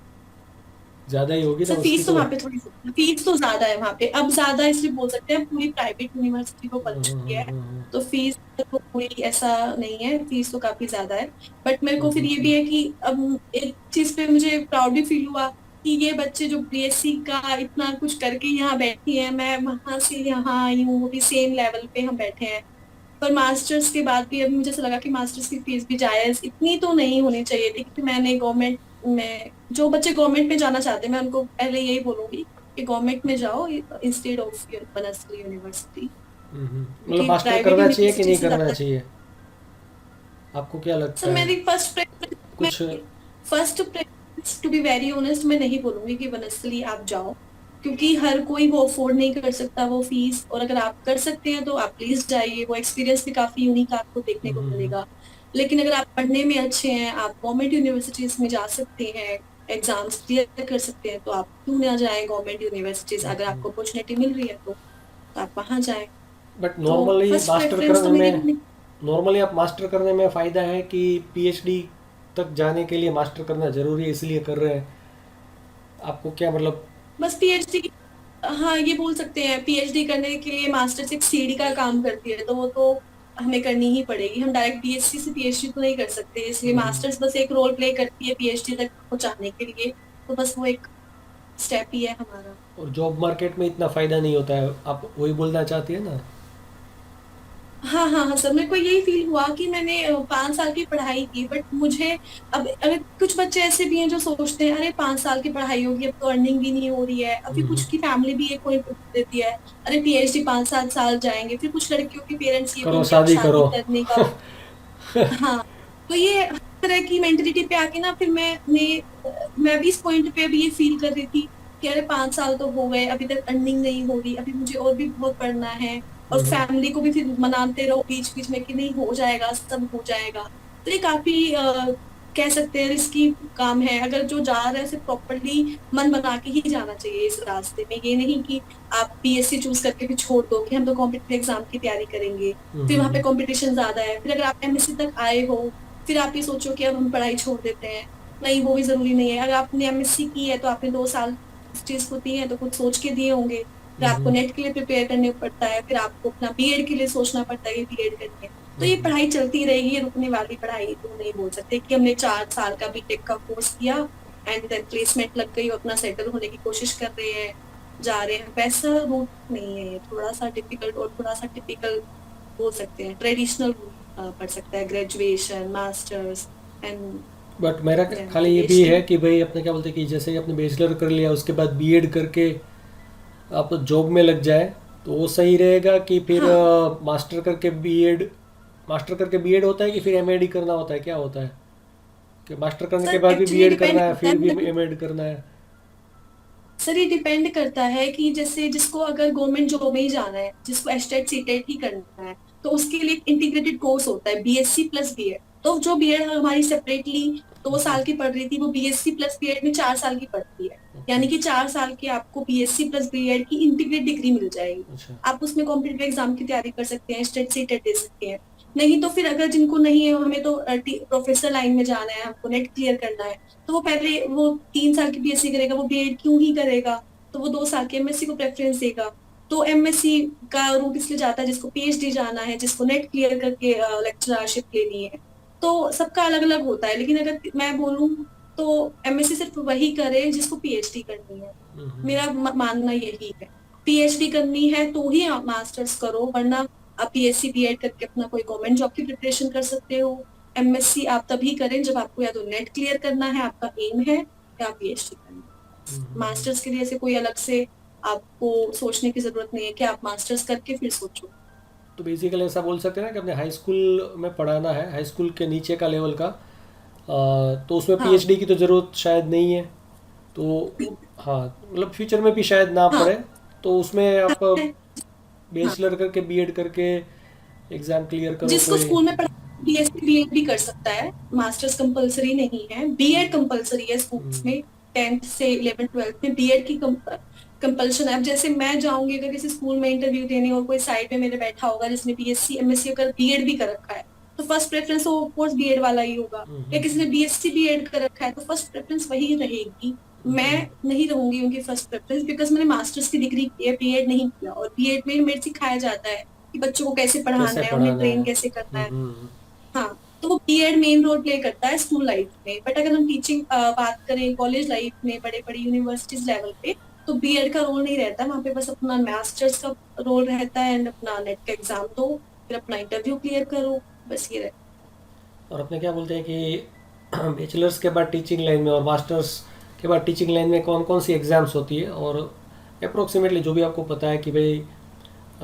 ज़्यादा ही होगी ना सर उसकी फीस तो तो। वहाँ पे थोड़ी, फीस तो ज्यादा है वहाँ पे, अब ज्यादा इसलिए बोल सकते हैं पूरी प्राइवेट यूनिवर्सिटी को बन हाँ हाँ चुकी है, हाँ हाँ। तो फीस तो कोई ऐसा नहीं है, फीस तो काफी ज्यादा है। बट मेरे को फिर ये हम्म। भी है कि अब एक चीज पे मुझे प्राउड भी फील हुआ कि ये बच्चे जो बीएससी का इतना कुछ करके यहाँ बैठी हैं, मैं वहां से यहाँ आई हूँ, वो भी सेम लेवल पे हम बैठे हैं। पर मास्टर्स के बाद भी अभी मुझे ऐसा लगा कि मास्टर्स की फीस भी जायज इतनी तो नहीं होनी चाहिए थी, क्योंकि मैंने गवर्नमेंट में, जो बच्चे गवर्नमेंट में जाना चाहते हैं मैं उनको पहले यही बोलूंगी कि गवर्नमेंट में जाओ इंस्टेड ऑफ बनस्थली यूनिवर्सिटी, मतलब क्योंकि मास्टर प्राइवेट करना चाहिए कि यूनिवर्सिटी नहीं से करना ज्यादा। चाहिए, आपको क्या सर लगता है? मेरी फर्स्ट प्रेफरेंस में, कुछ। First preference to be very honest मैं नहीं बोलूंगी कि बनस्थली आप जाओ, क्योंकि हर कोई वो अफोर्ड नहीं कर सकता वो फीस, और अगर आप कर सकते हैं तो आप प्लीज जाइए, वो एक्सपीरियंस भी काफी यूनिक आपको देखने को मिलेगा। लेकिन अगर आप पढ़ने में अच्छे हैं, आप गवर्नमेंट यूनिवर्सिटीज में जा सकते हैं, एग्जाम्स क्लियर कर सकते हैं, तो आप क्यों ना जाएं गवर्नमेंट यूनिवर्सिटीज, अगर आपको अपॉर्चुनिटी मिल रही है तो आप वहां जाएं। बट तो नॉर्मली फर्स्ट मास्टर प्रेफरेंस तो करने मेरी, में, नॉर्मली आप मास्टर करने में फ़ायदा है कि पीएचडी तक जाने के लिए मास्टर करना ज़रूरी है इसलिए कर रहे हैं, आपको क्या मतलब? बस पीएचडी, हाँ ये बोल सकते हैं पीएचडी करने के लिए मास्टर्स एक सीढ़ी का काम करती है, तो वो तो हमें करनी ही पड़ेगी, हम डायरेक्ट बीएससी से पीएचडी तो नहीं कर सकते, इसलिए मास्टर्स बस एक रोल प्ले करती है पीएचडी तक पहुंचाने के लिए, तो बस वो एक स्टेप ही है हमारा। और जॉब मार्केट में इतना फ़ायदा नहीं होता है, आप वही बोलना चाहती है ना? हाँ हाँ हाँ सर, मेरे को यही फील हुआ कि मैंने 5 साल की पढ़ाई की, बट मुझे अब, अगर कुछ बच्चे ऐसे भी हैं जो सोचते हैं अरे 5 साल की पढ़ाई होगी अब तो अर्निंग भी नहीं हो रही है, अभी कुछ की फैमिली भी एक पॉइंट देती है अरे पीएचडी 5-7 साल जाएंगे, फिर कुछ लड़कियों के पेरेंट्स ये करो बोलते हैं अब शादी शादी करो। करने का। हाँ, तो ये हर तरह की मेंटेलिटी पे आके ना फिर मैं भी इस पॉइंट पे अभी ये फील कर रही थी कि अरे 5 साल तो हो गए, अभी तक अर्निंग नहीं हो रही, अभी मुझे और भी बहुत पढ़ना है, और फैमिली को भी फिर मनाते रहो बीच बीच में कि नहीं हो जाएगा, सब हो जाएगा। तो ये काफी कह सकते हैं रिस्की काम है, अगर जो जा रहा है सिर्फ प्रॉपरली मन बना के ही जाना चाहिए इस रास्ते में, ये नहीं कि आप बीएससी चूज करके भी छोड़ दो कि हम तो कॉम्पिटिटिव एग्जाम की तैयारी करेंगे, फिर वहां पे कंपटीशन ज्यादा है, फिर अगर आप एमएससी तक आए हो फिर आप ये सोचो कि अब हम पढ़ाई छोड़ देते हैं, नहीं वो भी जरूरी नहीं है। अगर आपने एमएससी की है तो आपने 2 साल इस चीज को दिए हैं तो कुछ सोच के दिए होंगे, फिर आपको नेट के लिए प्रिपेयर करने पड़ता है, फिर आपको अपना बीएड के लिए सोचना पड़ता है कि बीएड करनी है, तो ये पढ़ाई चलती रहेगी, ये रुकने वाली पढ़ाई तो नहीं बोल सकते कि हमने 4 साल का बीटेक का कोर्स किया एंड देन प्लेसमेंट लग गई और अपना सेटल होने की कोशिश कर रहे हैं, जा रहे हैं, वैसा रूट नहीं है ये, थोड़ा सा डिफिकल्ट और थोड़ा सा टिपिकल बोल सकते हैं, ट्रेडिशनल पढ़ सकता है, ग्रेजुएशन मास्टर्स एंड बट मेरा खाली ये भी है कि भाई अपने क्या बोलते हैं कि जैसे ही आपने बैचलर कर लिया उसके बाद बीएड करके आप जॉब में लग जाए तो वो सही रहेगा कि फिर हाँ मास्टर करके बीएड, मास्टर करके बीएड होता है कि फिर एमएडी करना होता है, क्या होता है कि मास्टर करने के सर बाद भी एक्चुअली बीएड डिपेंड करना है करता फिर भी है, एमएड करना है? सर ये डिपेंड करता है कि जैसे जिसको अगर गवर्नमेंट जॉब में ही जाना है, जिसको एस्टेट सीटेट ही करना है, तो उसके लिए इंटीग्रेटेड कोर्स होता है बीएससी प्लस बीएड, तो जो बीएड हमारी सेपरेटली 2 साल की पढ़ रही थी, वो बीएससी प्लस बीएड में 4 साल की पढ़ती है। यानी कि 4 साल की आपको बीएससी प्लस बीएड की इंटीग्रेट डिग्री मिल जाएगी। अच्छा। आप उसमें कॉम्पिटिटिव एग्जाम की तैयारी कर सकते हैं, स्टेट से टेट दे सकते हैं। नहीं तो फिर अगर जिनको नहीं है, हमें तो प्रोफेसर लाइन में जाना है, हमको नेट क्लियर करना है, तो वो पहले वो 3 साल की बीएससी करेगा, वो बीएड क्यों ही करेगा, तो वो 2 साल की एमएससी को प्रेफरेंस देगा। तो एमएससी का रूट इसलिए जाता है जिसको पीएचडी जाना है, जिसको नेट क्लियर करके लेक्चरशिप लेनी है। तो सबका अलग अलग होता है, लेकिन अगर मैं बोलूँ तो एमएससी सिर्फ वही करे जिसको पीएचडी करनी है। मेरा मानना यही है, पीएचडी करनी है तो ही आप मास्टर्स करो, वरना आप पीएससी बीएड करके अपना कोई गवर्नमेंट जॉब की प्रिपरेशन कर सकते हो। एमएससी आप तभी करें जब आपको या तो नेट क्लियर करना है, आपका एम है, या पीएचडी करनी है। मास्टर्स के लिए ऐसे कोई अलग से आपको सोचने की जरूरत नहीं है कि आप मास्टर्स करके फिर सोचो। तो बेसिकली ऐसा बोल सकते हैं ना कि अपने हाई स्कूल में पढ़ाना है, हाई स्कूल के नीचे का लेवल का, तो उसमें हाँ पीएचडी की तो ज़रूरत शायद नहीं है। तो हाँ, मतलब फ्यूचर में भी शायद ना हाँ पड़े, तो उसमें आप हाँ, बैचलर करके बीएड करके एग्ज़ाम क्लियर करो जिसको कोई। स्कूल में पढ़ा बीएससी बीएड भी कर सकता है, मास्टर्स कंपलसरी नहीं है, बीएड कंपलसरी है स्कूल्स में। 10th से 11th 12th में बीएड की कंपल्शन है। अब जैसे मैं जाऊंगी अगर किसी स्कूल में इंटरव्यू देने, और कोई साइड में मेरे बैठा होगा जिसने बीएससी एमएससी अगर बीएड भी कर रखा है, तो फर्स्ट प्रेफरेंस तो ऑफ कोर्स बीएड वाला ही होगा। या किसी ने बीएससी बीएड कर रखा है तो फर्स्ट प्रेफरेंस वही रहेगी। मैं नहीं रहूंगी उनकी फर्स्ट प्रेफरेंस, बिकॉज मैंने मास्टर्स की डिग्री की है, बीएड नहीं किया। और बीएड में मेरे सिखाया जाता है कि बच्चों को कैसे पढ़ाना कैसे है, उन्हें पढ़ाना ट्रेन है। कैसे करना है। हाँ, तो वो बीएड मेन रोल प्ले करता है स्कूल लाइफ में। बट अगर हम टीचिंग बात करें कॉलेज लाइफ में, बड़े बड़े यूनिवर्सिटीज लेवल पे, तो बीएड का रोल नहीं रहता वहां पे, बस अपना मास्टर्स का रोल रहता है, एंड अपना नेट का एग्जाम दो, फिर अपना इंटरव्यू क्लियर करो, बस ये रहता और अपने क्या बोलते हैं कि बैचलर्स के बाद टीचिंग लाइन में और मास्टर्स के बाद टीचिंग लाइन में कौन कौन सी एग्ज़ाम्स होती है, और अप्रोक्सीमेटली जो भी आपको पता है कि भाई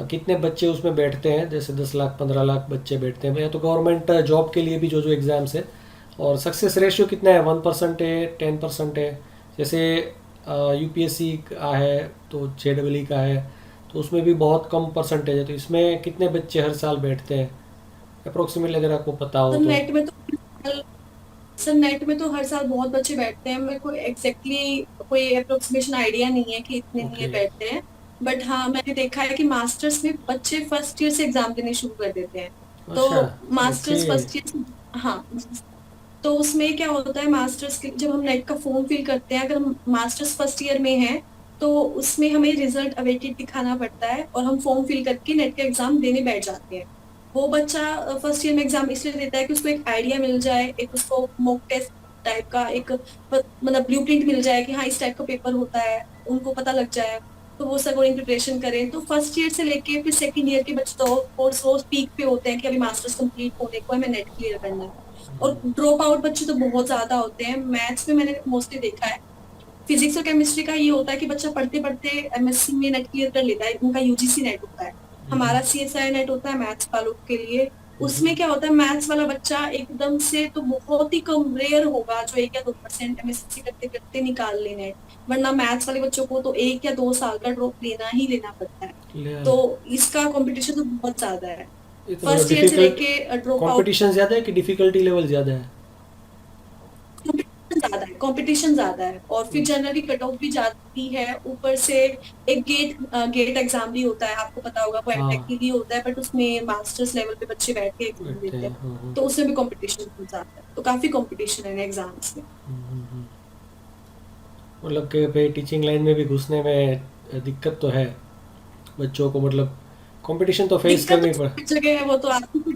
कितने बच्चे उसमें बैठते हैं, जैसे 10 लाख 15 लाख बच्चे बैठते हैं, या तो गवर्नमेंट जॉब के लिए भी जो जो एग्ज़ाम्स है, और सक्सेस रेशियो कितना है, 1% है, 10% है। जैसे यूपीएससी का है तो जेडब्ल्यू का है, तो उसमें भी बहुत कम परसेंटेज है। तो इसमें कितने बच्चे हर साल बैठते हैं अप्रोक्सीमेटली, अगर आपको पता हो है। तो। सर नेट में तो हर साल बहुत बच्चे बैठते हैं, मेरे को एग्जैक्टली कोई अप्रोक्सीमेशन आइडिया नहीं है कि इतने ओके। नहीं बैठते हैं। बट हाँ, मैंने देखा है कि मास्टर्स में बच्चे फर्स्ट ईयर से एग्जाम देने शुरू कर देते हैं। तो अच्छा। ओके। मास्टर्स फर्स्ट ईयर, हाँ, तो उसमें क्या होता है, मास्टर्स के जब हम नेट का फॉर्म फिल करते हैं, अगर हम मास्टर्स फर्स्ट ईयर में हैं, तो उसमें हमें रिजल्ट अवेटेड दिखाना पड़ता है, और हम फॉर्म फिल करके नेट का एग्जाम देने बैठ जाते हैं। वो बच्चा फर्स्ट ईयर में एग्जाम इसलिए देता है कि उसको एक आइडिया मिल जाए, एक उसको मॉक टेस्ट टाइप का एक मतलब ब्लूप्रिंट मिल जाए कि हाँ इस टाइप का पेपर होता है, उनको पता लग जाए, तो वो उस अकॉर्डिंग प्रिपरेशन करें। तो फर्स्ट ईयर से लेके फिर सेकंड ईयर के बच्चे तो कोर्स वो पीक पे होते हैं कि अभी मास्टर्स कंप्लीट होने को है, मैं नेट क्लियर करना है। और ड्रॉप आउट बच्चे तो बहुत ज्यादा होते हैं। मैथ्स में मैंने मोस्टली देखा है, फिजिक्स और केमिस्ट्री का ये होता है कि बच्चा पढ़ते पढ़ते एमएससी में नेट क्लियर कर लेता है, उनका यूजीसी नेट होता है, हमारा सीएसआई नेट होता है मैथ्स वालों के लिए। उसमें क्या होता है, मैथ्स वाला बच्चा एकदम से तो बहुत ही कम रेयर होगा जो 1 या 2% एमएससी करते करते निकाल ले नेट, वरना मैथ्स वाले बच्चों को तो 1 या 2 साल का ड्रॉप लेना ही लेना पड़ता है। तो इसका कंपटीशन तो बहुत ज्यादा है, ये तो मतलब फर्स्ट ईयर से डिफिकल्ट, लेके ड्रॉप आउट। कंपटीशन ज़्यादा है कि डिफिकल्टी लेवल ज़्यादा है? कंपटीशन ज्यादा है, और फिर जनरली कट ऑफ भी जाती है। ऊपर से एक गेट एग्जाम भी होता है, आपको पता होगा, वो एमटेक हाँ, के लिए होता है, बट उसमें मास्टर्स लेवल पे बच्चे बैठ के एग्जाम बैठते देते हैं। हैं, तो उसमें भी कंपटीशन बहुत ज्यादा है। तो काफी कंपटीशन है एग्जाम्स में। मतलब कि भाई टीचिंग लाइन में भी घुसने में दिक्कत तो है बच्चों को, मतलब कंपटीशन तो फेस दिक्कत करनी तो पड़। हर जगह है, वो तो आपको,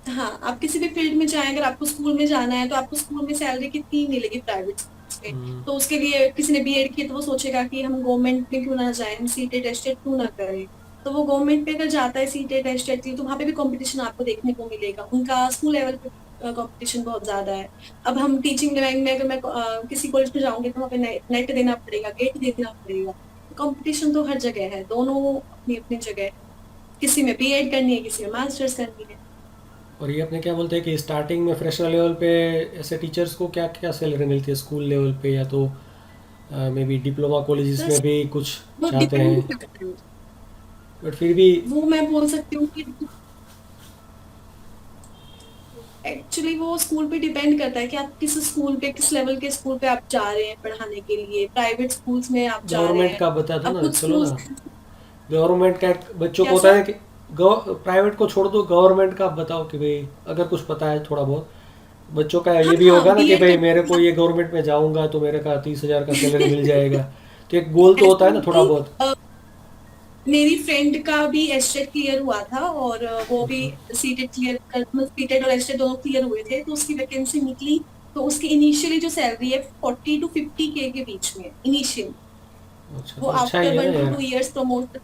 हाँ, आप किसी भी फील्ड में जाएं, अगर आपको स्कूल में जाना है तो आपको स्कूल में सैलरी कितनी मिलेगी प्राइवेट स्कूल में, तो उसके लिए किसी ने बीएड किया तो वो सोचेगा कि हम गवर्नमेंट में क्यों ना जाए, हम सीटेट टेस्टेड क्यों ना करें। तो वो गवर्नमेंट पे अगर जाता है सीटेट टेस्टेड के लिए, तो वहाँ पे भी कंपटीशन आपको देखने को मिलेगा, उनका स्कूल लेवल पे कंपटीशन बहुत ज्यादा है। अब हम टीचिंग लाइन में अगर मैं किसी कॉलेज में जाऊंगी तो वहाँ पे नेट देना पड़ेगा, गेट देना पड़ेगा। कंपटीशन तो हर जगह है, दोनों अपनी अपनी जगह है। किसी में बीएड करनी है, किसी में मास्टर्स करनी है। और ये अपने क्या बोलते हैं कि स्टार्टिंग में फ्रेशर लेवल पे ऐसे टीचर्स को क्या क्या सैलरी मिलती है स्कूल लेवल पे, या तो मे बी डिप्लोमा कॉलेजेस में बस भी कुछ वो चाहते डिपेंड हैं, करता है। बट फिर भी। वो मैं बोल सकती हूँ कि एक्चुअली वो स्कूल पे डिपेंड करता है कि आप किस स्कूल पे, किस लेवल के स्कूल पे आप जा रहे हैं पढ़ाने के लिए। प्राइवेट स्कूल्स में आप जा रहे गवर्नमेंट हैं, का बता दो अब ना, कुछ चलो स्कूल। ना। गवर्नमेंट का एक बच्चों को क्या होता है सर? कि प्राइवेट को छोड़ दो, गवर्नमेंट का आप बताओ कि भाई अगर कुछ पता है थोड़ा बहुत। बच्चों का हाँ ये भी हाँ, होगा ना कि बीएड भाई करने मेरे के को बाद ये गवर्नमेंट में जाऊंगा तो मेरे का 30,000 का सैलरी मिल जाएगा। तो एक गोल तो होता ऐसा है ना है थोड़ा कि बहुत। मेरी फ्रेंड का भी एसटेट क्लियर हुआ था, और वो भी सीटेट क्लियर कर, सीटेट और एसटेट दोनों क्लियर हुए थे, तो उसकी वैकेंसी निकली। तो उसकी इनिशियली जो सैलरी है 40 to 50 के बीच में इनिशियल। अच्छा, वो तो अच्छा ही आफ्टर है ना वन टू यार। Two years promote.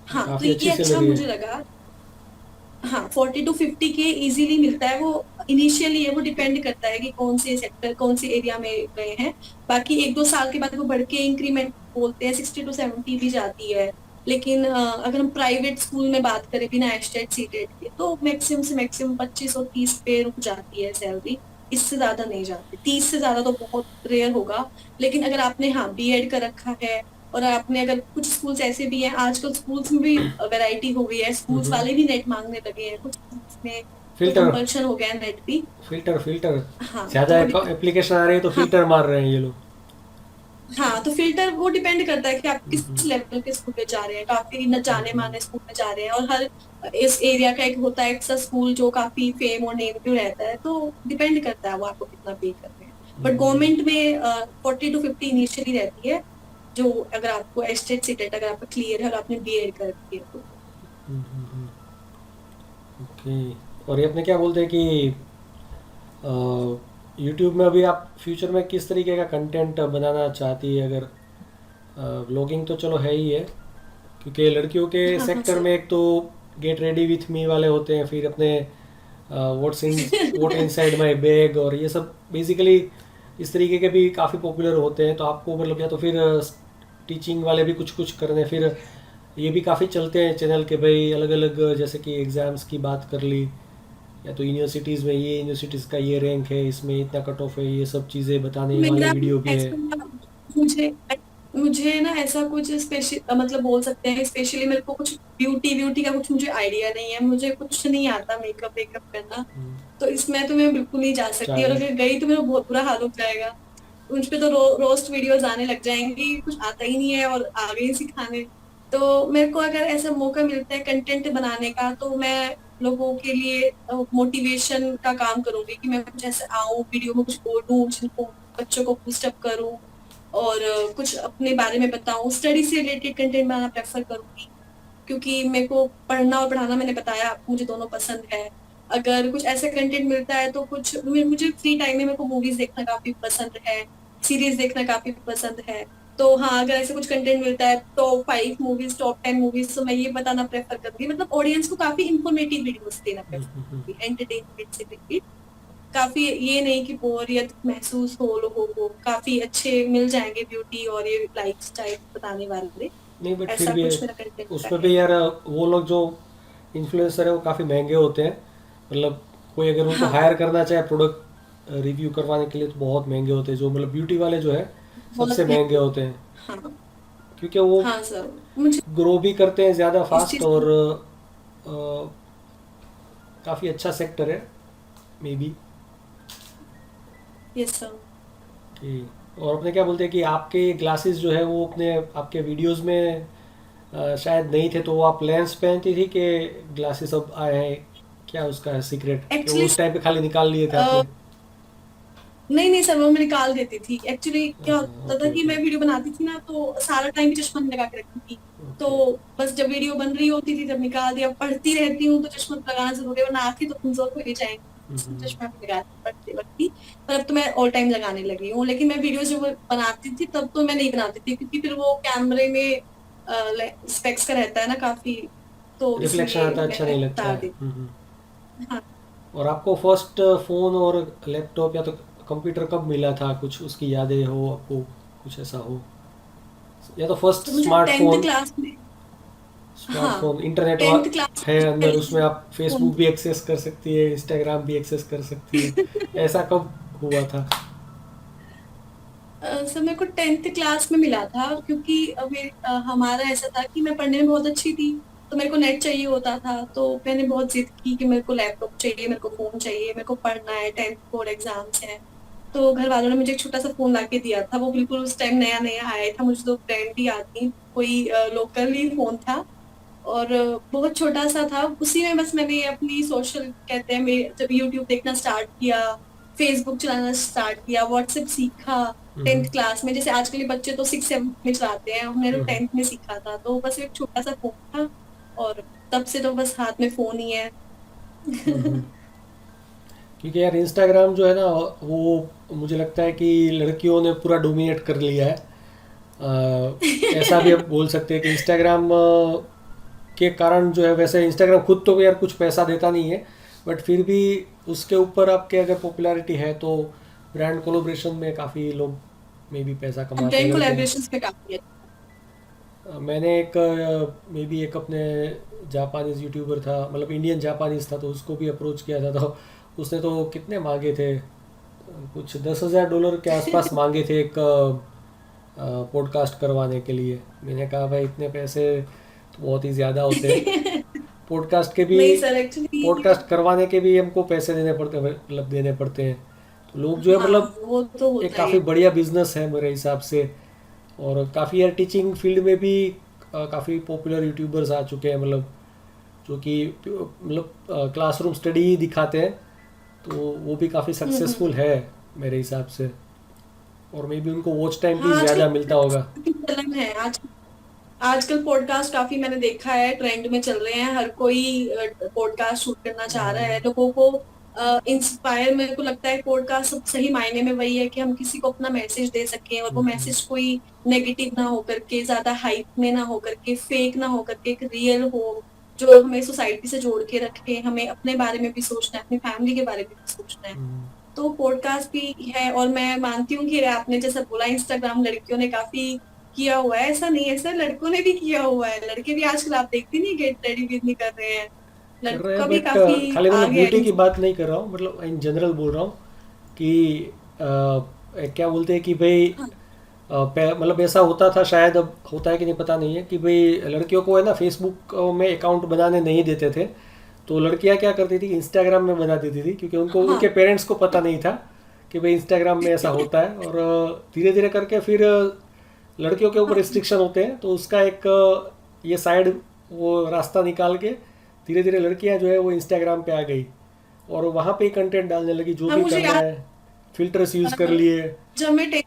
हाँ, तो काफी अच्छी ये अच्छा सैलरी है। मुझे लगा। हाँ, 40 to 50 के इजीली मिलता है। वो इनिशियली है, वो डिपेंड करता है कि कौन से सेक्टर, कौन से एरिया में गए हैं। बाकी 1-2 साल के बाद वो बढ़ के इंक्रीमेंट बोलते हैं 60 to 70 भी जाती है। लेकिन अगर हम प्राइवेट स्कूल में बात करें बिना एस्टेट सीटेट के, तो मैक्सिमम से मैक्सिमम 25 और 30 पे रुक जाती है सैलरी। इससे ज्यादा नहीं जाती, 30 से ज्यादा तो बहुत रेयर होगा। लेकिन अगर आपने, हाँ, बीएड कर रखा है, और आपने, अगर कुछ स्कूल्स ऐसे भी हैं, आजकल स्कूल्स में भी वैरायटी हो गई है, स्कूल्स हम्म। वाले भी नेट मांगने लगे हैं कुछ स्कूल्स में। तो फिल्टर कंपल्शन हो गया है नेट भी। फिल्टर फिल्टर हाँ तो ज्यादा वो एप्लीकेशन आ रही है तो हाँ फिल्टर मार रहे हैं ये लोग। हाँ, तो फिल्टर वो डिपेंड करता है कि आप किस लेवल के स्कूल में जा रहे हैं। काफी न जाने माने स्कूल में जा रहे हैं, और हर इस एरिया का एक होता है ऐसा स्कूल जो काफी फेम और नेम भी रहता है, तो डिपेंड करता है वो आपको कितना पे कर रहे हैं। बट गवर्नमेंट में 40 to 50 इनिशियली रहती है। जो, अगर आपको एस्टेट सीटेट अगर आपका क्लियर है और आपने बीएड कर रखी है तो। ओके। और ये अपने क्या बोलते हैं कि यूट्यूब में अभी आप फ्यूचर में किस तरीके का कंटेंट बनाना चाहती है? अगर व्लॉगिंग तो चलो है ही है, क्योंकि लड़कियों के हाँ हाँ सेक्टर सर। में एक तो गेट रेडी विथ मी वाले होते हैं, फिर अपने व्हाट इनसाइड माय बैग और ये सब बेसिकली इस तरीके के भी काफ़ी पॉपुलर होते हैं। तो आपको मतलब, या तो फिर टीचिंग वाले भी कुछ कुछ करने, फिर ये भी काफ़ी चलते हैं चैनल के भाई अलग अलग, जैसे कि एग्ज़ाम्स की बात कर ली, या तो यूनिवर्सिटीज़ में ये यूनिवर्सिटीज़ का ये रैंक है, इसमें इतना कट ऑफ है, ये सब चीज़ें बताने वाले मेरा वीडियो भी है। ऐसा, मुझे मुझे ना ऐसा कुछ स्पेशल, मतलब बोल सकते हैं स्पेशली, मेरे को कुछ ब्यूटी ब्यूटी का कुछ मुझे आइडिया नहीं है, मुझे कुछ नहीं आता मेकअप वेकअप करना। तो इसमें तो मैं बिल्कुल नहीं जा सकती, और चाय। अगर गई तो मेरा बहुत बुरा हाल हो जाएगा। उन पे तो रोस्ट वीडियोस आने लग जाएंगी, कुछ आता ही नहीं है और आ गई सिखाने। तो मेरे को अगर ऐसा मौका मिलता है कंटेंट बनाने का, तो मैं लोगों के लिए मोटिवेशन का काम करूंगी, कि मैं कुछ ऐसे आऊं वीडियो में कुछ बोलूं जिनको, बच्चों को बूस्ट अप करूं, और कुछ अपने बारे में बताऊं। स्टडी से रिलेटेड कंटेंट बनाना प्रेफर करूंगी, क्योंकि मेरे को पढ़ना और पढ़ाना, मैंने बताया आपको, मुझे दोनों पसंद है। अगर कुछ ऐसा कंटेंट मिलता है तो कुछ, मुझे फ्री टाइम में मेरे को मूवीज देखना काफी पसंद है, सीरीज देखना काफी पसंद है। तो हाँ, अगर ऐसे कुछ कंटेंट मिलता है, टॉप 5 मूवीज, टॉप 10 मूवीज, तो मैं ये बताना प्रेफर करूंगी। मतलब ऑडियंस को काफी इंफॉर्मेटिव वीडियोस देना प्रेफर करूंगी, एंटरटेनमेंट से रिलेटेड। काफी ये नहीं कि बोरियत महसूस हो लोगों को, काफी अच्छे मिल जाएंगे ब्यूटी और ये लाइफस्टाइल बताने वाले। नहीं, बट फिर ऐसा भी कुछ मेरा कंटेंट उसमें है। भी यार वो लोग जो इन्फ्लुएंसर है वो काफ़ी महंगे होते हैं। मतलब कोई अगर उनको हाँ, हायर करना चाहे प्रोडक्ट रिव्यू करवाने के लिए तो बहुत महंगे होते हैं, जो मतलब ब्यूटी वाले जो है सबसे बहुत महंगे महंगे होते होते हैं। हैं। हाँ क्योंकि वो हाँ सर, मुझे ग्रो भी करते हैं ज़्यादा इस फास्ट, चीज और की। काफ़ी अच्छा सेक्टर है मे बी। Yes sir. और अपने क्या बोलते हैं कि आपके ग्लासेस जो है वो अपने आपके वीडियोस में शायद नहीं थे, तो वो आप लेंस पहनती थी कि ग्लासेस अब आए हैं? क्या उसका है सीक्रेट कि वो एक्चुअली उस टाइम पे खाली निकाल लिए थे आपने? नहीं नहीं सर, वो मैं निकाल देती थी। एक्चुअली क्या अच्छा, होता था ओके कि ओके मैं वीडियो बनाती थी ना, तो सारा टाइम ही चश्मा नहीं लगा के रखती थी। तो ओके। बस जब वीडियो बन रही होती थी तब निकाल दिया। पढ़ती रहती हूँ तो चश्मा तो लगाना जरूरी है, वरना आंखें तो कमजोर हो ही जाएंगी। इसलिए चश्मा भी लगाती पढ़ते वक्त ही। पर अब तो मैं ऑल टाइम लगाने लगी हूँ। लेकिन मैं वीडियो जब बनाती थी तब तो मैं नहीं बनाती थी, क्योंकि फिर वो कैमरे में स्पेक्स का रहता है ना काफी, तो रिफ्लेक्शन इसलिए आता है, अच्छा मैं नहीं लगता उतार है। देती। हाँ और आपको फर्स्ट फोन और लैपटॉप या तो कंप्यूटर कब मिला था? कुछ उसकी यादें हो आपको, कुछ ऐसा हो? या तो फर्स्ट तो मुझे टेंथ स्मार्टफोन, क्लास में। हाँ, स्मार्टफोन इंटरनेट टेंथ क्लास है में अंदर, उसमें पहले आप फोन। फेसबुक भी एक्सेस कर सकती है, इंस्टाग्राम भी एक्सेस कर सकती है। ऐसा कब हुआ था? सर मेरे को टेंथ क्लास में मिला था, क्योंकि हमारा ऐसा था कि मैं पढ़ने में बहुत अच्छी थी। तो मेरे को नेट चाहिए होता था, तो मैंने बहुत जिद की कि मेरे को लैपटॉप चाहिए, मेरे को फोन चाहिए, मेरे को पढ़ना है, 10th बोर्ड एग्जाम्स है। तो घर वालों ने मुझे एक छोटा सा फोन ला के दिया था, वो बिल्कुल उस टाइम नया नया आया था, मुझे तो ब्रांड ही याद नहीं, कोई लोकल ही फोन था। और बहुत छोटा सा था, उसी में बस मैंने अपनी सोशल कहते हैं, मैं जब यूट्यूब देखना स्टार्ट किया, फेसबुक चलाना स्टार्ट किया, व्हाट्सएप सीखा 10th क्लास में। जैसे आजकल के बच्चे तो 6-7 में चलाते हैं, हमने तो 10th में सीखा था। तो बस एक छोटा सा फोन था, और तब से तो बस हाथ में फोन ही है। क्योंकि यार इंस्टाग्राम जो है ना, वो मुझे लगता है कि लड़कियों ने पूरा डोमिनेट कर लिया है। ऐसा भी आप बोल सकते हैं कि इंस्टाग्राम के कारण जो है, वैसे इंस्टाग्राम खुद तो यार कुछ पैसा देता नहीं है, बट फिर भी उसके ऊपर आपके अगर पॉपुलैरिटी है तो ब्रांड कोलोब्रेशन में काफ़ी लोग में भी पैसा कमाते हैं ब्रांड लड़के। कोलैबोरेशंस पे काफी है। मैंने एक मे बी एक अपने जापानीज़ यूट्यूबर था, मतलब इंडियन जापानीज़ था, तो उसको भी अप्रोच किया था। तो उसने तो कितने मांगे थे, कुछ $10,000 के आसपास मांगे थे एक पॉडकास्ट करवाने के लिए। मैंने कहा भाई इतने पैसे तो बहुत ही ज़्यादा होते हैं। पॉडकास्ट के भी, नहीं सर, एक्चुअली पॉडकास्ट करवाने के भी हमको पैसे देने पड़ते हैं, मतलब देने पड़ते हैं। तो लोग जो है हाँ, मतलब वो तो एक होता ही काफ़ी है। बढ़िया बिजनेस है मेरे हिसाब से। और काफ़ी यार टीचिंग फील्ड में भी काफ़ी पॉपुलर यूट्यूबर्स आ चुके हैं, मतलब जो कि मतलब क्लासरूम स्टडी ही दिखाते हैं, तो वो भी काफ़ी हम्म। सक्सेसफुल है मेरे हिसाब से। और मे बी उनको वॉच टाइम भी हाँ, आजकल ज़्यादा मिलता होगा। चलन है आज। आजकल पॉडकास्ट काफी मैंने देखा है ट्रेंड में चल रहे हैं, हर कोई पॉडकास्ट शूट करना चाह रहा है, लोगों को इंस्पायर। मेरे को लगता है पॉडकास्ट सब सही मायने में वही है कि हम किसी को अपना मैसेज दे सकें, और वो मैसेज कोई नेगेटिव ना होकर के, ज्यादा हाइप में ना होकर के, फेक ना होकर के, एक रियल हो, जो हमें सोसाइटी से जोड़ के रखे। हमें अपने बारे में भी सोचना है, अपनी फैमिली के बारे में भी सोचना है। तो पॉडकास्ट भी है। और मैं मानती हूँ कि आपने जैसा बोला, इंस्टाग्राम लड़कियों ने काफी किया हुआ है, ऐसा नहीं है सर, लड़कों ने भी किया हुआ है। लड़के भी आजकल आप देखते नहीं, गेट रेडी भी नहीं कर रहे हैं, कर लड़कों रहे हैं, का भी बट काफी खाली आ मतलब गया ब्यूटी है। की बात नहीं कर रहा हूँ, मतलब इन जनरल बोल रहा हूँ कि क्या बोलते हैं कि भाई मतलब ऐसा होता था, शायद अब होता है कि नहीं पता नहीं है, कि भाई लड़कियों को है ना फेसबुक में अकाउंट बनाने नहीं देते थे, तो लड़कियां क्या करती थी, इंस्टाग्राम में बना देती थी, क्योंकि उनको हाँ। उनके पेरेंट्स को पता नहीं था कि भाई इंस्टाग्राम में ऐसा होता है। और धीरे धीरे करके फिर लड़कियों के ऊपर हाँ, रिस्ट्रिक्शन होते हैं, तो उसका एक ये साइड वो रास्ता निकाल के धीरे धीरे लड़कियां जो है वो इंस्टाग्राम पे आ गई, और वहाँ पे ही कंटेंट डालने लगी, जो हाँ, भी मुझे करना याद है, फिल्टर्स यूज़ कर है, लिए। जब मैं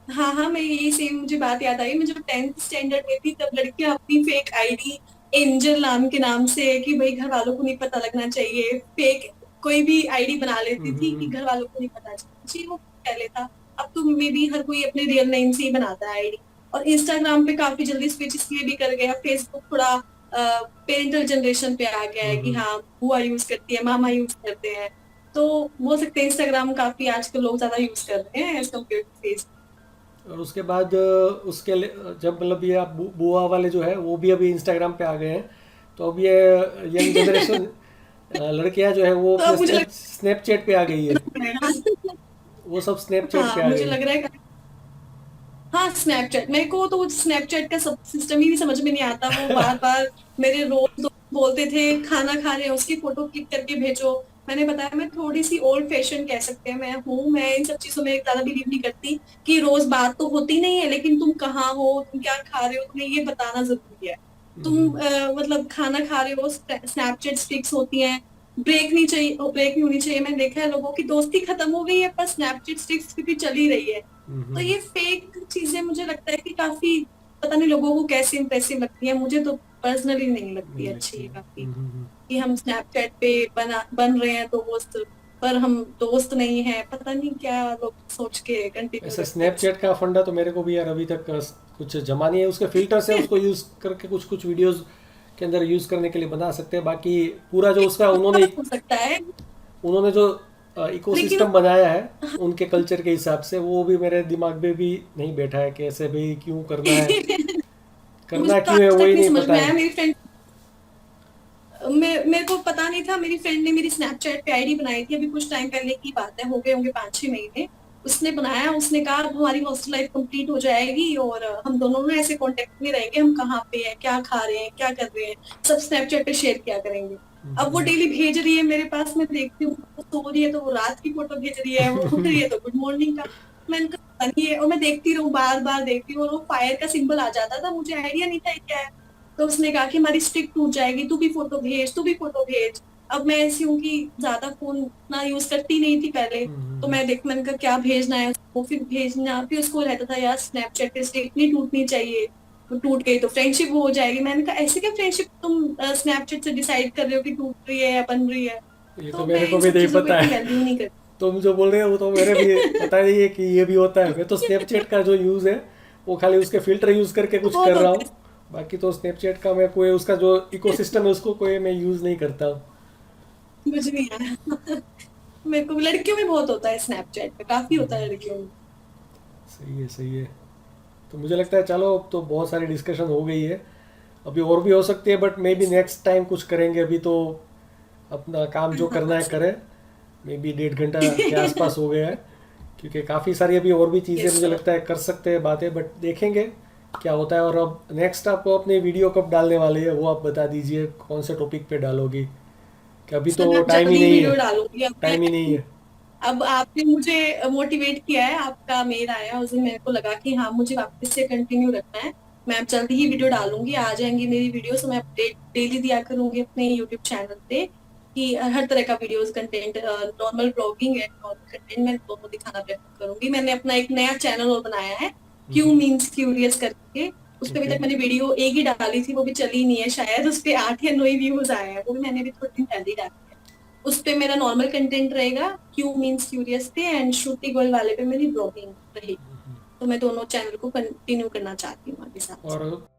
हाँ हाँ, मैं यही सेम मुझे बात याद आई। मैं जब 10th स्टैंडर्ड में थी, तब लड़कियां अपनी फेक आईडी एंजल नाम के नाम से, कि भाई घर वालों को नहीं पता लगना चाहिए, फेक कोई भी आईडी बना लेती थी कि घर वालों को नहीं पता चलना चाहिए। वो पहले था, अब तो मे भी हर कोई अपने रियल नेम से ही बनाता है आईडी। और इंस्टाग्राम पे काफी जल्दी स्विच इसलिए भी कर गया, फेसबुक थोड़ा पेरेंटल जनरेशन पे आ गया है कि हाँ, बुआ यूज करती है, मामा यूज करते हैं। तो बोल सकते हैं इंस्टाग्राम काफी आजकल लोग ज्यादा यूज कर रहे हैं एज कम्पेयर टू फेसबुक। और उसके बाद जब मतलब ये आप बुआ वाले जो है वो भी अभी इंस्टाग्राम पे आ गए हैं, तो अब ये यंग जनरेशन लड़कियां जो है वो तो अपने अब मुझे लग स्नैपचैट पे आ गई है। रहा है। वो सब स्नैपचैट पे हाँ, आ मुझे गई। लग रहा है। हाँ, स्नैपचैट मेरे को तो स्नैपचैट का सब सिस्टम ही समझ में नहीं आता। वो बार बार मेरे रोज दोस्त बोलते थे खाना खा रहे हैं उसकी फोटो क्लिक करके भेजो। मैंने बताया मैं थोड़ी सी ओल्ड फैशन कह सकते हैं मैं हूँ, मैं इन सब चीजों में ज्यादा बिलीव नहीं करती कि रोज बात तो होती नहीं है, लेकिन तुम कहाँ हो, तुम क्या खा रहे हो, तुम्हें ये बताना जरूरी है। तुम मतलब खाना खा रहे हो, स्नैपचैट स्ट्रिक्स होती हैं, ब्रेक नहीं चाहिए, ब्रेक नहीं होनी चाहिए। मैंने देखा है लोगों की दोस्ती खत्म हो गई है, पर स्नैपचैट स्ट्रिक्स भी चल ही रही है। तो ये फेक चीजें मुझे लगता है कि काफी, पता नहीं लोगों को कैसी इंप्रेसिव लगती है, मुझे तो पर्सनली नहीं लगती नहीं अच्छी लगती है है। काफी, कि हम स्नैपचैट पे बन रहे हैं दोस्त, पर हम दोस्त नहीं है। पता नहीं क्या लोग सोच के कंटिन्यू ऐसा रखते हैं स्नैपचैट उसको। का फंडा तो मेरे को भी यार अभी तक कुछ जमा नहीं है। उसके फिल्टर्स है, उसको यूज़ करके कुछ कुछ वीडियोस के अंदर यूज़ करने के लिए बना सकते हैं, बाकी पूरा जो उसका उन्होंने हो सकता है, उन्होंने जो लेकिन इकोसिस्टम बनाया है उनके कल्चर के हिसाब से, वो भी मेरे दिमाग में भी नहीं बैठा है कि ऐसे भाई क्यों करना है, मुझे करना तो क्यों है आज तक वही नहीं नहीं समझ पता में है। आया। मेरी फ्रेंड, मेरे को पता नहीं था, मेरी फ्रेंड ने मेरी स्नैपचैट पे आईडी बनाई थी, अभी कुछ टाइम पहले की बात है, हो गए होंगे 5-6 महीने। उसने बनाया, उसने कहा अब हमारी हॉस्टल लाइफ कंप्लीट हो जाएगी और हम दोनों ना ऐसे कांटेक्ट में रहेंगे, हम कहाँ पे हैं, क्या खा रहे हैं, क्या कर रहे हैं, सब स्नैपचैट पे शेयर किया करेंगे। अब वो डेली भेज रही है मेरे पास, मैं देखती हूँ वो सो रही है तो वो रात की फोटो भेज रही है, वो उठ रही है तो गुड मॉर्निंग का। मैंने कहा पता नहीं है, और मैं देखती रहूं, बार बार देखती हूँ, और वो फायर का सिंबल आ जाता था, मुझे आइडिया नहीं था ये क्या है। तो उसने कहा कि हमारी स्ट्रिक टूट जाएगी, तू भी फोटो भेज, तू भी फोटो भेज। अब मैं ऐसी हूँ कि ज्यादा फोन ना यूज करती नहीं थी पहले, तो मैंने कहा क्या भेजना है उसको, फिर भेजना, फिर उसको रहता था यार स्नैपचैट पे स्ट्रिक नहीं टूटनी चाहिए, वो टूट गई तो फ्रेंडशिप हो जाएगी। मैंने कहा ऐसे क्या फ्रेंडशिप तुम स्नैपचैट से डिसाइड कर रहे हो कि टूट रही है या बन रही है। ये तो तो मेरे मैं को इन भी सब नहीं चीजों को पता इतनी है। वैल्यू नहीं करती। तुम जो बोल रहे हो वो तो मेरे भी पता नहीं है कि ये भी होता है। मैं तो स्नैपचैट का जो यूज़ है वो खाली उसके फिल्टर यूज़ करके कुछ बहुत कर रहा होता हूँ। बाकी तो स्नैपचैट का मैं कोई उसका जो इकोसिस्टम है उसको कोई मैं यूज़ नहीं करता हूँ। है, मुझे नहीं आया। मेरे को लड़कियों में बहुत होता है, स्नैपचैट पे काफी होता है लड़कियों में। सही है, सही है। तो मुझे लगता है चलो अब तो बहुत सारी डिस्कशन हो गई है। अभी और भी हो सकती है but may be next time कुछ करेंगे। अभी तो अपना काम जो करना है करें। मे बी 1.5 घंटा के आसपास हो गया है, क्योंकि काफ़ी सारी अभी और भी चीज़ें यस मुझे सर। लगता है कर सकते हैं बातें, बट देखेंगे क्या होता है। और अब नेक्स्ट आपको अपनी वीडियो कब डालने वाले हैं वो आप बता दीजिए, कौन से टॉपिक पे डालोगी, कि अभी सर मैं तो अब टाइम ही जल्दी नहीं है। वीडियो डालूंगी अब मैं। टाइम ही नहीं है। अब आपने मुझे मोटिवेट किया है, आपका मेल आया उस दिन, मेरे को लगा कि हाँ मुझे वापस से कंटिन्यू रखना है। मैं अब जल्दी ही वीडियो डालूंगी, आ जाएंगी मेरी वीडियोस, मैं अपडेट डेली दिया करूंगी अपने यूट्यूब चैनल पे कि हर तरह का videos content, normal blogging and normal content मैं दोनों दिखाना प्रेफर करूंगी। मैंने अपना एक नया चैनल और बनाया है, क्यू मीन्स क्यूरियस करके। उस पे अभी ओके। तक मैंने वीडियो एक ही डाली थी, वो भी चली नहीं है शायद, उस पे 8 या 9 व्यूज आए हैं, वो भी मैंने भी थोड़े दिन पहले ही डाली है। उस पे मेरा नॉर्मल कंटेंट रहेगा, क्यू मीन्स क्यूरियस पे, एंड श्रुति गोयल वाले पे मेरी ब्लॉगिंग रहेगी। तो मैं दोनों चैनल को कंटिन्यू करना चाहती हूँ आगे साथ और साथ।